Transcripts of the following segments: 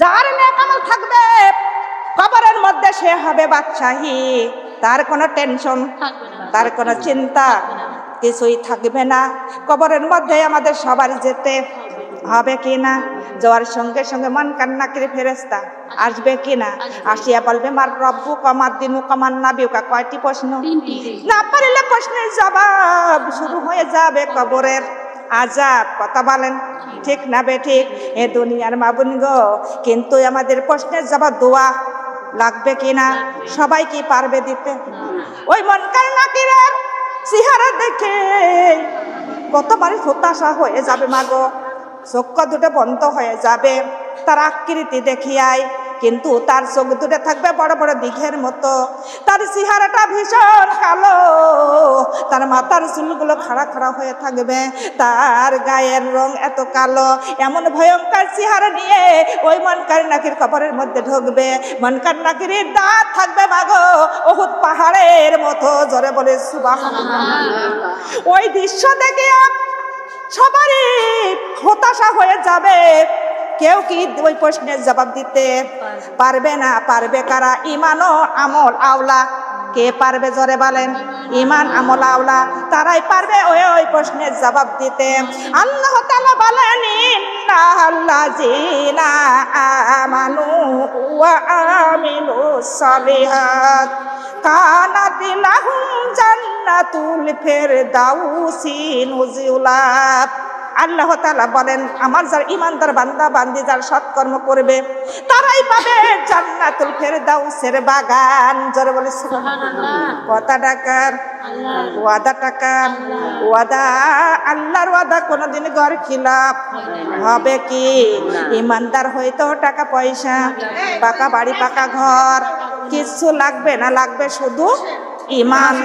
যার নেক আমল থাকবে কবরের মধ্যে সে হবে বাদশাহী, তার কোনো টেনশন, তার কোনো চিন্তা কিছুই থাকবে না। কবরের মধ্যে আমাদের সবার যেতে হবে কি না? যাওয়ার সঙ্গে সঙ্গে মুনকার নাকির ফেরেশতা আসবে কি না? আসিয়া বলবে মার রব্বু কামার দিনু কামান নাবিউকা, কয়টি প্রশ্ন? না পারলে প্রশ্নের জবাব শুরু হয়ে যাবে কবরের আযাব। কথা বলেন ঠিক না বেঠিক? এ দুনিয়ার মাবুন গো, কিন্তু আমাদের প্রশ্নের জবাব দোয়া লাগবে কিনা? সবাই কি পারবে দিতে? ওই মুনকার নাকিরের চেহারা দেখে কতবার হতাশা হয়ে যাবে মাগো, চক্ষু দুটো বন্ধ হয়ে যাবে তার আকৃতি দেখিয়াই, কিন্তু তার চোখ দুটো থাকবে বড় বড় দিঘের মতো, তার চেহারাটা ভীষণ কালো, তার মাথার চুলগুলো খাড়া খাড়া হয়ে থাকবে, তার গায়ের রং এত কালো, এমন ভয়ঙ্কর চেহারা নিয়ে ওই মুনকার নাকির কবরের মধ্যে ঢুকবে। মুনকার নাকিরের দাঁত থাকবে মাগো উহুদ পাহাড়ের মতো, জোরে বলে সুবহানাল্লাহ। ওই দৃশ্য দেখে সবারই হতাশা হয়ে যাবে, কেউ কি ওই প্রশ্নের জবাব দিতে পারবে না। পারবে কারা? ঈমান ও আমল আওলা। কে পারবে জোরে বলেন? ঈমান আমল আওলা, তারাই পারবে ওই প্রশ্নের জবাব দিতে। আল্লাহ তাআলা বলেন ইন্নাল্লাযীনা আমানু ওয়া আমিলুস সালিহাত কানাত লাহুম জান্নাতুল ফিরদাউসি নুজুলা। আল্লাহ তাআলা বলেন আমার যারা ইমানদার বান্দা বান্দি যারা সৎকর্ম করবে তারাই পাবে জান্নাতুল ফেরদাউসের বাগান। জোরে বলে সুবহানাল্লাহ। কত টাকার ওয়াদা? টাকার ওয়াদা, আল্লাহর ওয়াদা কোনোদিন ঘর খিলাফ হবে কি? ইমানদার হইতো টাকা পয়সা, পাকা বাড়ি, পাকা ঘর কিছু লাগবে না, লাগবে শুধু ঈমান।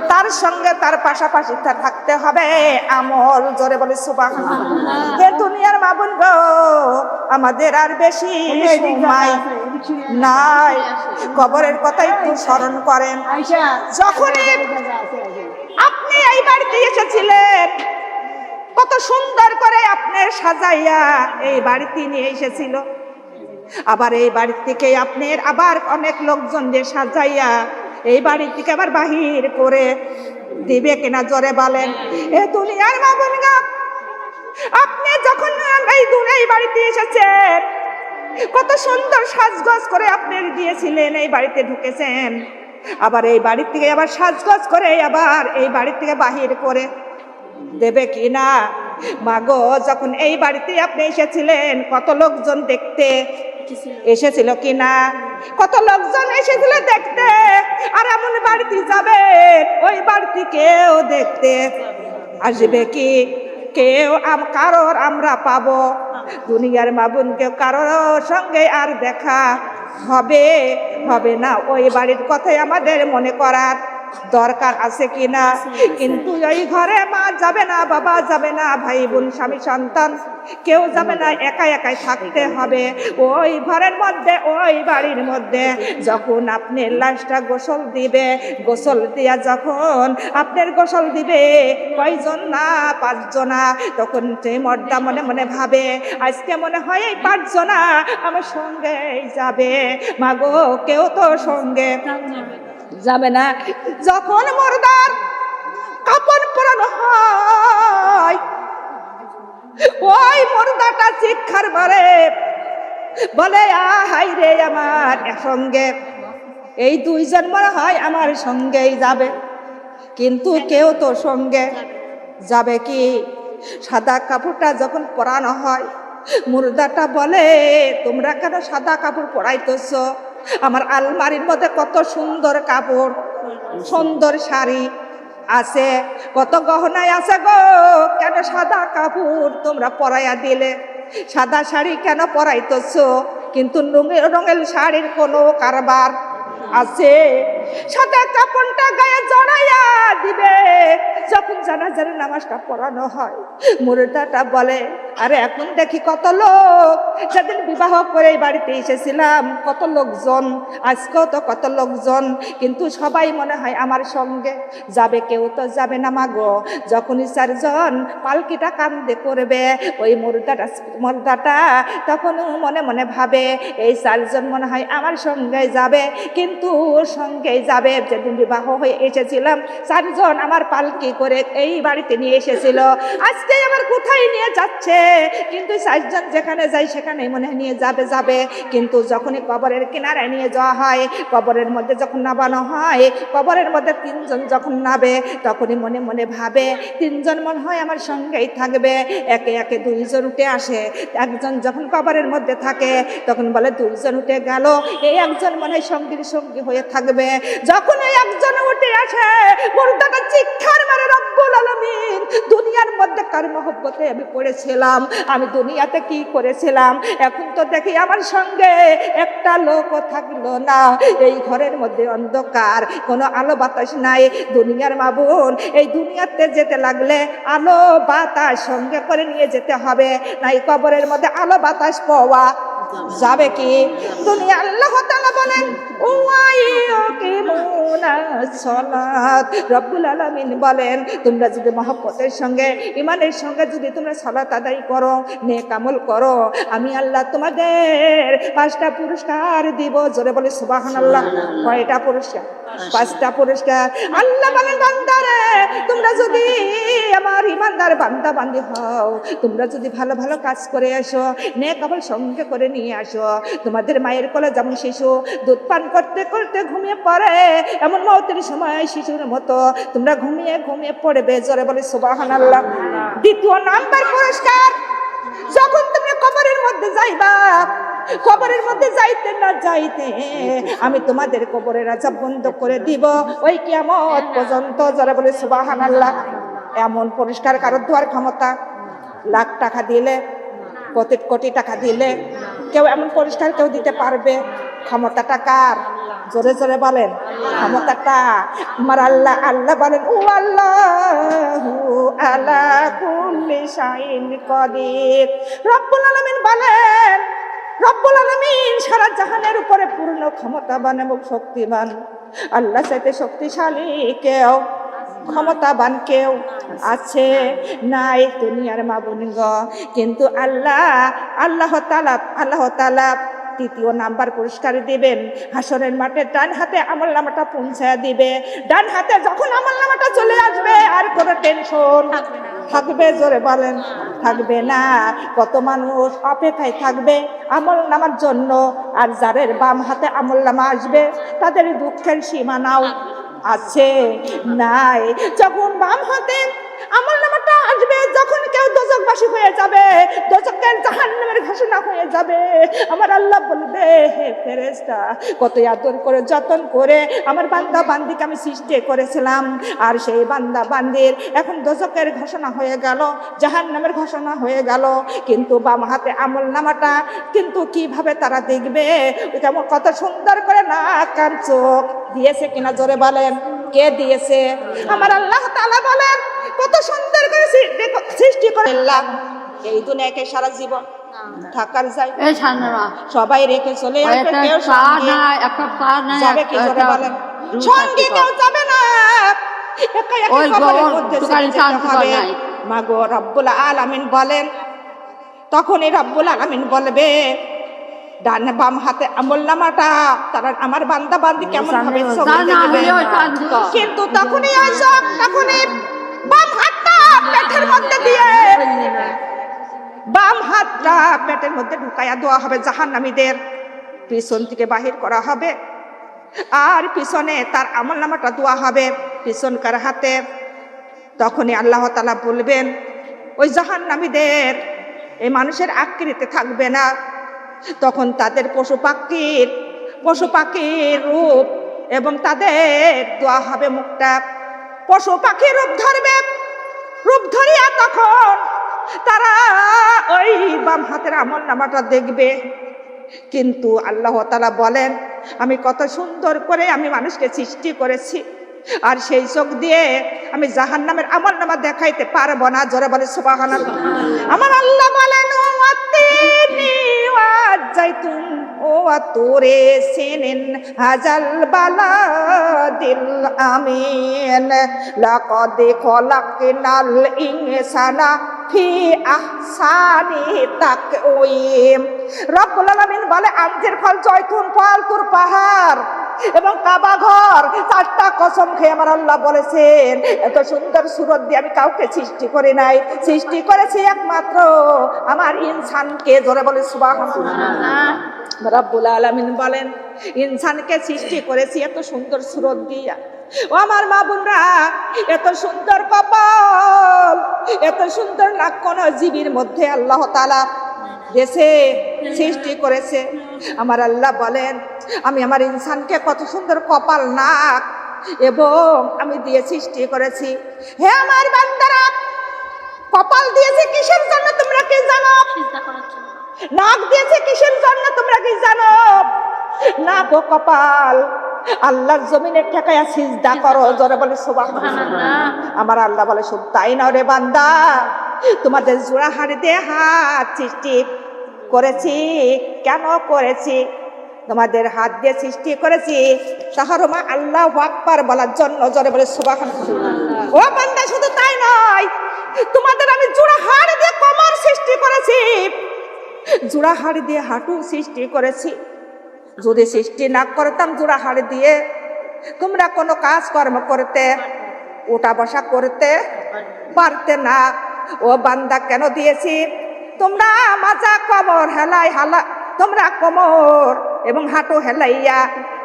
তার সঙ্গে তার পাশাপাশি তার থাকতে হবে আমল। জোরে বলে সুবহানাল্লাহ। হে দুনিয়ার মাবুন গো, আমাদের আর বেশি সময় নাই, কবরের কথা একটু স্মরণ করেন। যখনই আপনি এই বাড়িতে এসেছিলেন কত সুন্দর করে আপনার সাজাইয়া এই বাড়িতে নিয়ে এসেছিল, আবার এই বাড়ি থেকে আপনার আবার অনেক লোকজন দিয়ে সাজাইয়া এই বাড়ি থেকে আবার বাহির করে দিবে কিনা? জোরে বলেন। এ দুনিয়ার মাবুন গো, আপনি যখন এই বাড়িতে এসেছেন কত সুন্দর সাজগোজ করে আপনার দিয়েছিলেন, এই বাড়িতে ঢুকেছেন, আবার এই বাড়ি থেকে আবার সাজগোজ করে আবার এই বাড়ি থেকে বাহির করে দেবে কিনা? মাগো, যখন এই বাড়িতে আপনি এসেছিলেন কত লোকজন দেখতে এসেছিল কিনা? কত লোকজন এসেছিল দেখতে, আর এমন বাড়িতে যাবে ওই বাড়িতে কেউ দেখতে আসবে কি? কেউ কারোর আমরা পাবো? দুনিয়ার মাবুন কেউ কারোর সঙ্গে আর দেখা হবে হবে না। ওই বাড়ির কথাই আমাদের মনে করার দরকার আছে কিনা? কিন্তু ওই ঘরে মা যাবে না, বাবা যাবে না, ভাই বোন স্বামী সন্তান কেউ যাবে না, একা একাই থাকতে হবে ওই ঘরের মধ্যে, ওই বাড়ির মধ্যে। যখন আপনি লাশটা গোসল দিবে, গোসল দিয়া যখন আপনার গোসল দিবে কয়জন? না 5 জনা। তখন সেই মর্দা মনে মনে ভাবে আজকে মনে হয় এই 5 জনা আমার সঙ্গে যাবে। মাগো, কেউ তো সঙ্গে যাবে না। যখন মুর্দার কাপড় পরানো হয় ওই মুর্দাটা চিৎকার করে বলে হাই রে আমার সঙ্গে এই 2 জন মনে হয় আমার সঙ্গেই যাবে, কিন্তু কেউ তো সঙ্গে যাবে কি? সাদা কাপড়টা যখন পরানো হয় মুর্দাটা বলে তোমরা কেন সাদা কাপড় পরাইতেছ? আমার আলমারির মধ্যে কত সুন্দর কাপড়, সুন্দর শাড়ি আছে, কত গহনাই আছে গো, কেন সাদা কাপড় তোমরা পরাইয়া দিলে? সাদা শাড়ি কেন পরাইতেছ? কিন্তু রঙের শাড়ির কোনো কারবার আছে? সাদা কাপড়টা গায়ে জড়াইয়া দিবে। যখন জানাজার নামাজটা পড়ানো হয়, মুর্দাটা বলে, আরে এখন দেখি কত লোক, যেদিন বিবাহ করে এই বাড়িতে এসেছিলাম কত লোকজন, আজকেও তো কত লোকজন, কিন্তু সবাই মনে হয় আমার সঙ্গে যাবে, কেউ তো যাবে না মাগো। যখনই চারজন পালকিটা কান্দে করবে, ওই মুর্দাটা তখন মনে মনে ভাবে এই চারজন মনে হয় আমার সঙ্গে যাবে, কিন্তু ওর সঙ্গেই যাবে। যেদিন বিবাহ হয়ে এসেছিলাম চারজন আমার পালকি করে এই বাড়িতে নিয়ে এসেছিল, আজকে আবার কোথায় নিয়ে যাচ্ছে, কিন্তু চারজন যেখানে যায় সেখানে মনে হয় নিয়ে যাবে যাবে। কিন্তু যখনই কবরের কিনারে নিয়ে যাওয়া হয়, কবরের মধ্যে যখন নামানো হয়, কবরের মধ্যে তিনজন যখন নাবে, তখনই মনে মনে ভাবে তিনজন মনে হয় আমার সঙ্গেই থাকবে। একে একে দুইজন উঠে আসে। একজন যখন কবরের মধ্যে থাকে তখন বলে দুইজন উঠে গেল, এই একজন মনে হয় সঙ্গীর সঙ্গী হয়ে থাকবে। যখন এই একজন উঠে আসে, মুর্দাটা চিৎকার মারে, রব্বুল আলামিন, দুনিয়ার মধ্যে কার মহব্বতে আমি পড়েছিলাম, আমি দুনিয়াতে কি করেছিলাম, এখন তো দেখি আমার সঙ্গে একটা লোকও থাকলো না। এই ঘরের মধ্যে অন্ধকার, কোনো আলো বাতাস নাই। দুনিয়ার মাবুন, এই দুনিয়াতে যেতে লাগলে আলো বাতাস সঙ্গে করে নিয়ে যেতে হবে, নাই কবরের মধ্যে আলো বাতাস পাওয়া যাবে কি? দুনিয়া আল্লাহ তাআলা বলেন রব্বুল আলামিন বলেন, তোমরা যদি মহব্বতের সঙ্গে ঈমানের সঙ্গে যদি তোমরা সালাত আদায় করো, নেক আমল করো, আমি আল্লাহ তোমাদের 5টা পুরস্কার দিব। জোরে বলে সুবহানাল্লাহ। কয়টা পুরস্কার? 5টা পুরস্কার। আল্লাহ বলেন, বান্দারে তোমরা যদি আমার ঈমানদার বান্দা বান্দি হও, তোমরা যদি ভালো ভালো কাজ করে আসো, নেক আমল সঙ্গে করে নিয়ে আসো, তোমাদের মায়ের কোলে যেমন শিশু দুধ পান করতে করতে ঘুমিয়ে পড়ে, এমন মওতের সময় শিশুর মতো তোমরা ঘুমিয়ে ঘুমিয়ে পড়বে। জোরে বলে সুবহানাল্লাহ। দ্বিতীয় নাম্বার পুরস্কার, যখন তুমি কবরের মধ্যে যাইবা, কবরের মধ্যে যাইতে না যাইতে আমি তোমাদের কবরের আযাব বন্ধ করে দিব ওই কিয়ামত পর্যন্ত। যারা বলে সুবহানাল্লাহ। এমন পুরস্কার কারোর দেওয়ার ক্ষমতা, লাখ টাকা দিলে, কোটি কোটি টাকা দিলে কেউ এমন পুরস্কার কেউ দিতে পারবে? ক্ষমতাটা কার? জোরে জোরে বলেন, ক্ষমতাটা আমার আল্লাহ। আল্লাহ বলেন, ও আল্লাহু আলা কুল্লি শাইইন কাদির। রব্বুল আলামিন বলেন, রব্বুল আলামিন সারা জাহানের উপরে পূর্ণ ক্ষমতাবান এবং শক্তিমান। আল্লাহ চাইতে শক্তিশালী কেউ, ক্ষমতাবান কেউ আছে নাই দুনিয়ার মাবুনিগ? কিন্তু আল্লাহ তাআলা তৃতীয় নাম্বার পুরস্কার দিবেন। হাসরের মাঠে ডান হাতে আমলনামাটা পৌঁছায় দিবে। ডান হাতে যখন আমলনামাটা চলে আসবে আর কোনো টেনশন থাকবে? জোরে বলেন, থাকবে না। কত মানুষ অপেক্ষায় থাকবে আমলনামার জন্য, আর যাদের বাম হাতে আমলনামা আসবে তাদের দুঃখের সীমানাও আছে নাই। যখন বাম হাতে আমলনামাটা আসবে, যখন কেউ দোজখবাসী হয়ে যাবে, দোজখের জাহান্নামের ঘোষণা হয়ে যাবে, আমার আল্লাহ বলবে, হে ফেরেশতা, কত আদর করে যতন করে আমার বান্দা বান্দিকে আমি সৃষ্টি করেছিলাম, আর সেই বান্দা বান্দির এখন দোজখের ঘোষণা হয়ে গেল, জাহান্নামের ঘোষণা হয়ে গেল, কিন্তু বাম হাতে আমলনামাটা কিন্তু কিভাবে তারা দেখবে? কেমন কত সুন্দর করে নাক কান চোখ দিয়েছে কিনা? জোরে বলেন, কে দিয়েছে? আমার আল্লাহ তাআলা বলেন, কত সুন্দর করে সৃষ্টি করলাম। এই দুনিয়াকে সারা জীবন থাকার যায়, সবাই রেখে চলে আসবে, কেউ সঙ্গে যাবে কি? জোরে বলেন, সঙ্গে কেউ যাবে না, একা একা কবরের মধ্যে যেতে হবে। মাগো রব্বুল আলামিন বলেন, তখনই রব্বুল আলামিন বলবে, ডান বাম হাতে আমলনামাটা তারা আমার বান্দা বান্দি কেমন ভাবে কিন্তু তখনই আসো, তখনই বাম হাতটা পেটের মধ্যে দিয়ে, বাম হাতটা পেটের মধ্যে ঢুকাইয়া দেওয়া হবে। জাহান্নামীদের পিছন থেকে বাহির করা হবে, আর পিছনে তার আমলনামাটা দেওয়া হবে পিছনকার হাতে। তখনই আল্লাহ তাআলা বলবেন, ওই জাহান্নামীদের এই মানুষের আকৃতি থাকবে না, তখন তাদের পশু পাখির রূপ, এবং তাদের দেওয়া হবে মুখটা পশু পাখির রূপ ধরবে। রূপ ধরিয়া তখন তারা ওই বাম হাতের আমলনামাটা দেখবে। কিন্তু আল্লাহ তাআলা বলেন, আমি কত সুন্দর করে আমি মানুষকে সৃষ্টি করেছি, আর সেই চোখ দিয়ে আমি জাহান্নামের আমলনামা দেখাইতে পারবো না। জোরে বলে সুবহানাল্লাহ। আমার আল্লাহ বলেন ওয়াতিনি ওয়াজাইতুন ওয়া তুরে সিনিন হাজাল বালাদিল আমিন লাকাদ খলাকনাল ইনসানা ফি আহসানি তাকওয়িম। রব্বুল আলামিন বলে আঞ্জির ফল, জয়তুন ফল, তুর পাহাড় এবং কাবা ঘর, 4টা কসম খেয়ে আমার আল্লাহ বলেছেন এত সুন্দর সুরত দিয়ে আমি কাউকে সৃষ্টি করি নাই, সৃষ্টি করেছি একমাত্র আমার ইনসানকে। জোরে বলে সুবহানাল্লাহ। রব্বুল আলামিন বলেন ইনসানকে সৃষ্টি করেছি এত সুন্দর সুরত দিয়া। ও আমার মা বোনরা, এত সুন্দর কপাল, এত সুন্দর নাক কোন জীবের মধ্যে আল্লাহ তাআলা দেশে সৃষ্টি করেছে। আমার আল্লাহ বলেন আমি আমার ইনসানকে কত সুন্দর কপাল, নাক এবং আমি দিয়ে সৃষ্টি করেছি। হে আমার বান্দারা, কপাল দিয়েছে কিসের জন্য তোমরা কি জানো? নাক দিয়েছে কিসের জন্য তোমরা কি জানো? নাক ও কপাল আল্লাহর জমিনে ঠেকায়া সিজদা করো। জোরে বলে সুবহানাল্লাহ। আমার আল্লাহ বলে শুধু তাই না রে বান্দা, তোমাদের জোড়া হাড়ি দিয়ে হাত সৃষ্টি করেছি। কেন করেছি? তোমাদের হাত দিয়ে সৃষ্টি করেছি তাহরমা আল্লাহু আকবার বলার জন্য। জোরে বলে সুবহানাল্লাহ। ও বান্দা, শুধু তাই নয়, তোমাদের আমি জোড়া হাড়ি দিয়ে কোমর সৃষ্টি করেছি, জোড়া হাড়ি দিয়ে হাঁটু সৃষ্টি করেছি। যদি সৃষ্টি না করতাম জোড়া হাড়ি দিয়ে, তোমরা কোনো কাজ কর্ম করতে, ওঠা বসা করতে পারতে না। ও বান্দা, কেন দিয়েছি? তোমরা মাজা কোমর হেলাই হালা, তোমরা কোমর এবং হাঁটু হেলাইয়া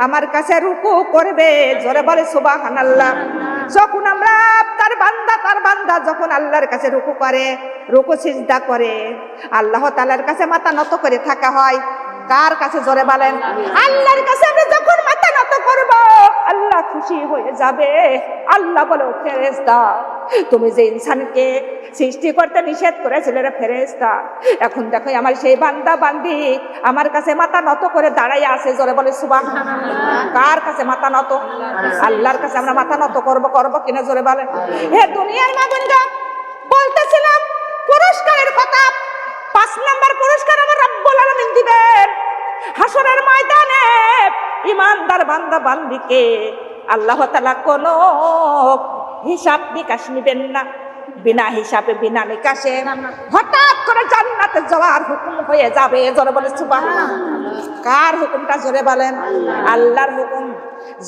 আমার কাছে রুকু করবে। জোরে বলে সুবহানাল্লাহ। যখন আমরা তার বান্দা যখন আল্লাহর কাছে রুকু করে, রুকু সিজদা করে, আল্লাহ তাআলার কাছে মাথা নত করে থাকা হয়। কার কাছে? জোরে বলেন আল্লাহর কাছে। আমরা যখন মাথা নত করব আল্লাহ খুশি হয়ে যাবে। আল্লাহ বলে ফেরেশতা, তুমি যে ইনসানকে সৃষ্টি করতে নিষেধ করেছিলে রে ফেরেশতা, এখন দেখো আমার সেই বান্দা বান্দি আমার কাছে মাথা নত করে দাঁড়াইয়া আছে। জোরে বলে সুবহানাল্লাহ। কার কাছে মাথা নত? আল্লাহর কাছে আমরা মাথা নত করব কিনা? জোরে বলেন। হে দুনিয়ার মাবুন্দা, বলতেছিলাম পুরস্কারের কথা। 5 নাম্বার পুরস্কার আমার রব্বুল আলামিন দিবেন হাসরের ময়দানে। ইমানদার বান্দা বান্দিকে আল্লাহ তাআলা কোনো হিসাব নিকাশ নিবেন না। বিনা হিসাবে বিনা নিকাশে হঠাৎ করে জান্নাতে যাওয়ার হুকুম হয়ে যাবে। জোরে বলে সুবহানাল্লাহ। কার হুকুমটা? জোরে বলেন আল্লাহর হুকুম।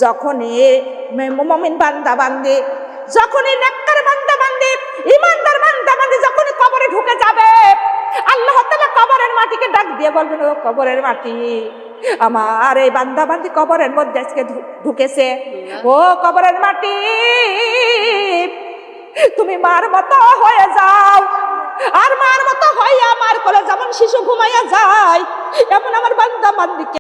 যখনই মুমিন বান্দা বান্দি, যখনই নেককার বান্দা বান্দি, ইমানদার বান্দা বান্দি যখনই কবরে ঢুকে যাবে, আল্লাহ তাআলা কবরের মাটিকে ডাক দিয়ে বলবেন, ও কবরের মাটি, আমার এই বান্দা বান্দি কবরের মধ্যে আজকে ঢুকেছে। ও কবরের মাটি, তুমি মার মতো হয়ে যাও। আর মার মতো হইয়া আমার কোলে যেমন শিশু ঘুমাইয়া যায়, এমন আমার বান্দা বান্দিকে